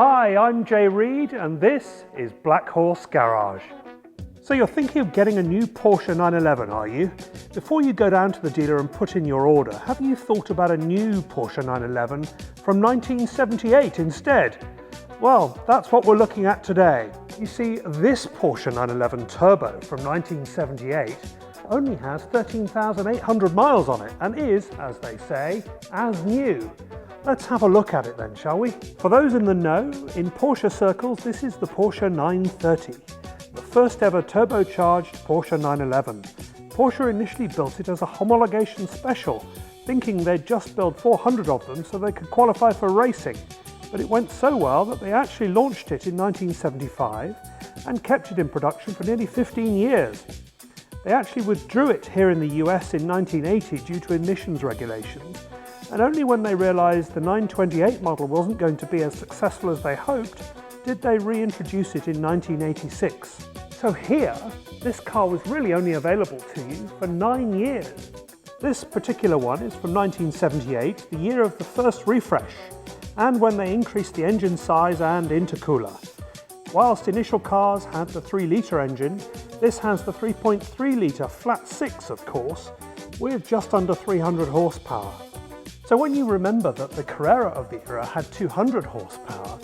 Hi, I'm Jay Reed and this is Black Horse Garage. So you're thinking of getting a new Porsche 911, are you? Before you go down to the dealer and put in your order, have you thought about a new Porsche 911 from 1978 instead? Well, that's what we're looking at today. You see, this Porsche 911 Turbo from 1978 only has 13,800 miles on it and is, as they say, as new. Let's have a look at it then, shall we? For those in the know, in Porsche circles, this is the Porsche 930, the first ever turbocharged Porsche 911. Porsche initially built it as a homologation special, thinking they'd just build 400 of them so they could qualify for racing. But it went so well that they actually launched it in 1975 and kept it in production for nearly 15 years. They actually withdrew it here in the US in 1980 due to emissions regulations, and only when they realised the 928 model wasn't going to be as successful as they hoped did they reintroduce it in 1986. So here, this car was really only available to you for 9 years. This particular one is from 1978, the year of the first refresh, and when they increased the engine size and intercooler. Whilst initial cars had the 3-litre engine, this has the 3.3-litre flat 6, of course, with just under 300 horsepower. So when you remember that the Carrera of the era had 200 horsepower,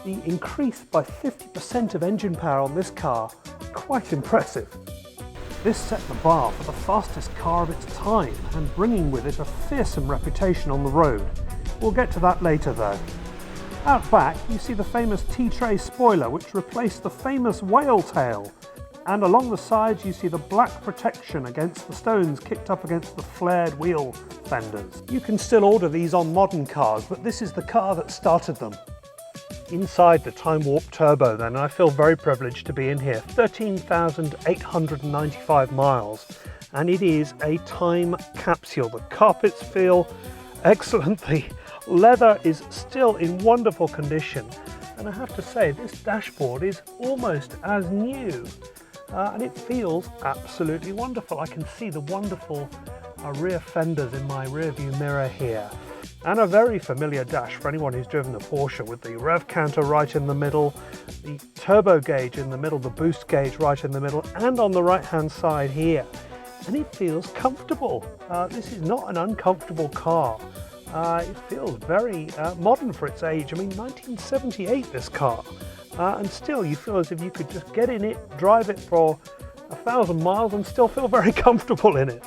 the increase by 50% of engine power on this car, quite impressive. This set the bar for the fastest car of its time and bringing with it a fearsome reputation on the road. We'll get to that later though. Out back you see the famous T-tray spoiler which replaced the famous whale tail, and along the sides you see the black protection against the stones kicked up against the flared wheel fenders. You can still order these on modern cars, but this is the car that started them. Inside the Time Warp Turbo then, I feel very privileged to be in here. 13,895 miles, and it is a time capsule. The carpets feel excellent, the leather is still in wonderful condition, and I have to say this dashboard is almost as new. And it feels absolutely wonderful. I can see the wonderful rear fenders in my rear view mirror here. And a very familiar dash for anyone who's driven a Porsche, with the rev counter right in the middle, the turbo gauge in the middle, the boost gauge right in the middle, and on the right hand side here. And it feels comfortable. This is not an uncomfortable car. It feels very modern for its age. I mean, 1978 this car. And still you feel as if you could just get in it, drive it for 1,000 miles and still feel very comfortable in it.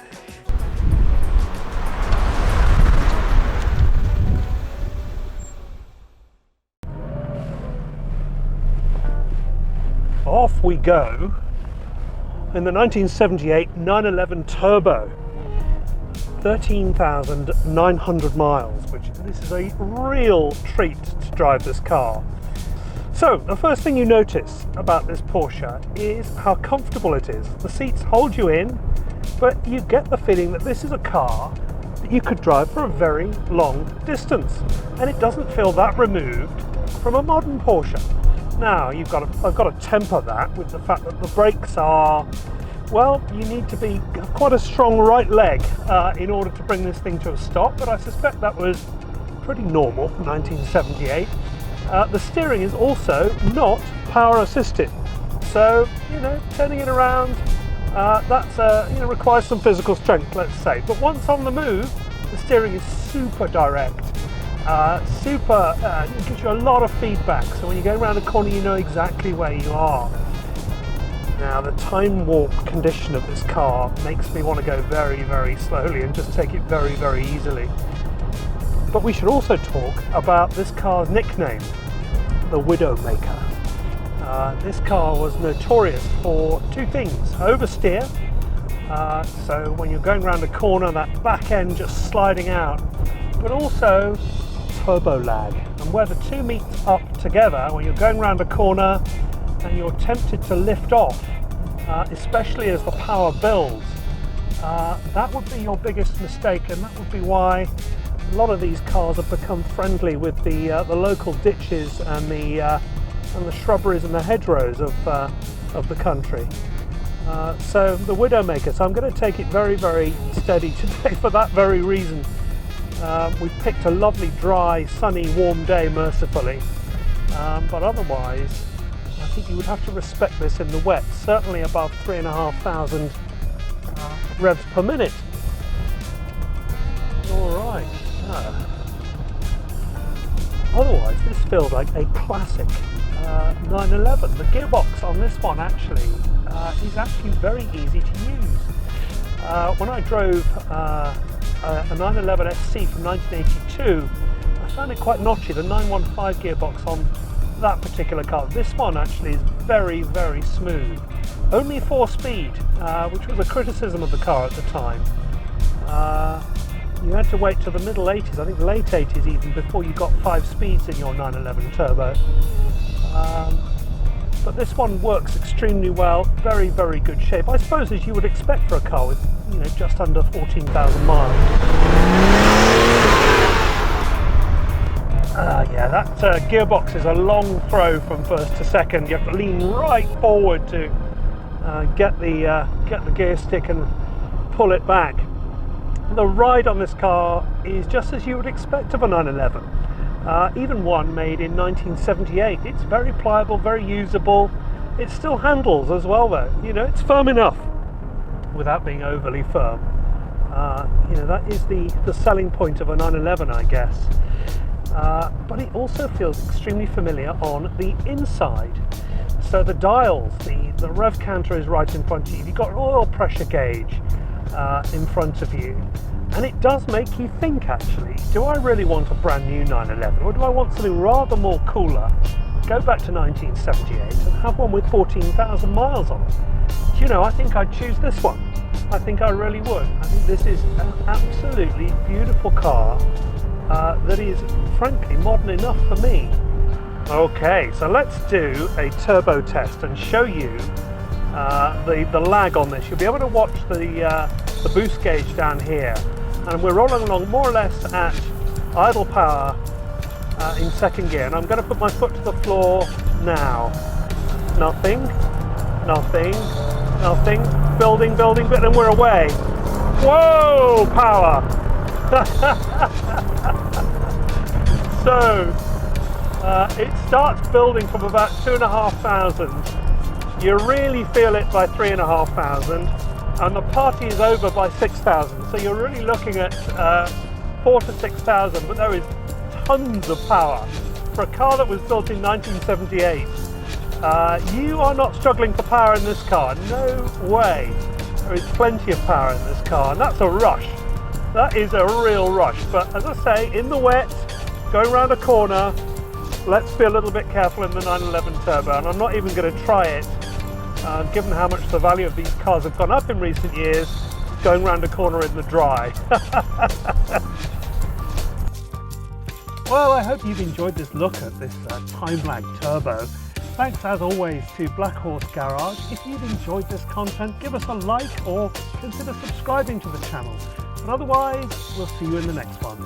Off we go in the 1978 911 Turbo. 13,900 miles, which this is a real treat to drive this car. So, the first thing you notice about this Porsche is how comfortable it is. The seats hold you in, but you get the feeling that this is a car that you could drive for a very long distance, and it doesn't feel that removed from a modern Porsche. Now, I've got to temper that with the fact that the brakes are, well, you need to be quite a strong right leg in order to bring this thing to a stop, but I suspect that was pretty normal for 1978. The steering is also not power assisted, so turning it around requires some physical strength, let's say. But once on the move, the steering is super direct, it gives you a lot of feedback. So when you go around a corner, you know exactly where you are. Now the time warp condition of this car makes me want to go very, very slowly and just take it very, very easily. But we should also talk about this car's nickname, the Widowmaker. This car was notorious for two things: oversteer, so when you're going around a corner, that back end just sliding out, but also turbo lag. And where the two meet up together, when you're going around a corner and you're tempted to lift off, especially as the power builds, that would be your biggest mistake, and that would be why a lot of these cars have become friendly with the local ditches and the shrubberies and the hedgerows of the country. So the Widowmaker. So I'm going to take it very, very steady today for that very reason. We've picked a lovely, dry, sunny, warm day, mercifully, but otherwise I think you would have to respect this in the wet, certainly above 3,500 revs per minute. Alright, otherwise this feels like a classic 911. The gearbox on this one actually is actually very easy to use. When I drove a 911 SC from 1982, I found it quite notchy, the 915 gearbox on that particular car. This one actually is very, very smooth. Only 4-speed, which was a criticism of the car at the time. You had to wait till the middle 80s, I think late 80s even, before you got 5 speeds in your 911 turbo. But this one works extremely well, very, very good shape. I suppose as you would expect for a car with, you know, just under 14,000 miles. Yeah, that gearbox is a long throw from first to second. You have to lean right forward to get the gear stick and pull it back. The ride on this car is just as you would expect of a 911. Even one made in 1978. It's very pliable, very usable. It still handles as well though. You know, it's firm enough without being overly firm. You know, that is the selling point of a 911, I guess. But it also feels extremely familiar on the inside. So the dials, the rev counter is right in front of you. You've got an oil pressure gauge in front of you. And it does make you think, actually, do I really want a brand new 911, or do I want something rather more cooler, go back to 1978 and have one with 14,000 miles on it? Do you know, I think I'd choose this one. I think I really would. I think this is an absolutely beautiful car that is, frankly, modern enough for me. Okay, so let's do a turbo test and show you the lag on this. You'll be able to watch the boost gauge down here. And we're rolling along more or less at idle power in second gear, and I'm going to put my foot to the floor now. Nothing, nothing, nothing, building, and we're away. Whoa, power! So it starts building from about 2,500. You really feel it by 3,500. And the party is over by 6,000, so you're really looking at 4,000 to 6,000, but there is tons of power. For a car that was built in 1978, you are not struggling for power in this car, no way. There is plenty of power in this car, and that's a rush. That is a real rush, but as I say, in the wet, going around a corner, let's be a little bit careful in the 911 turbo, and I'm not even going to try it. Given how much the value of these cars have gone up in recent years, going round a corner in the dry. Well, I hope you've enjoyed this look at this time lag turbo. Thanks as always to Black Horse Garage. If you've enjoyed this content, give us a like or consider subscribing to the channel. And otherwise, we'll see you in the next one.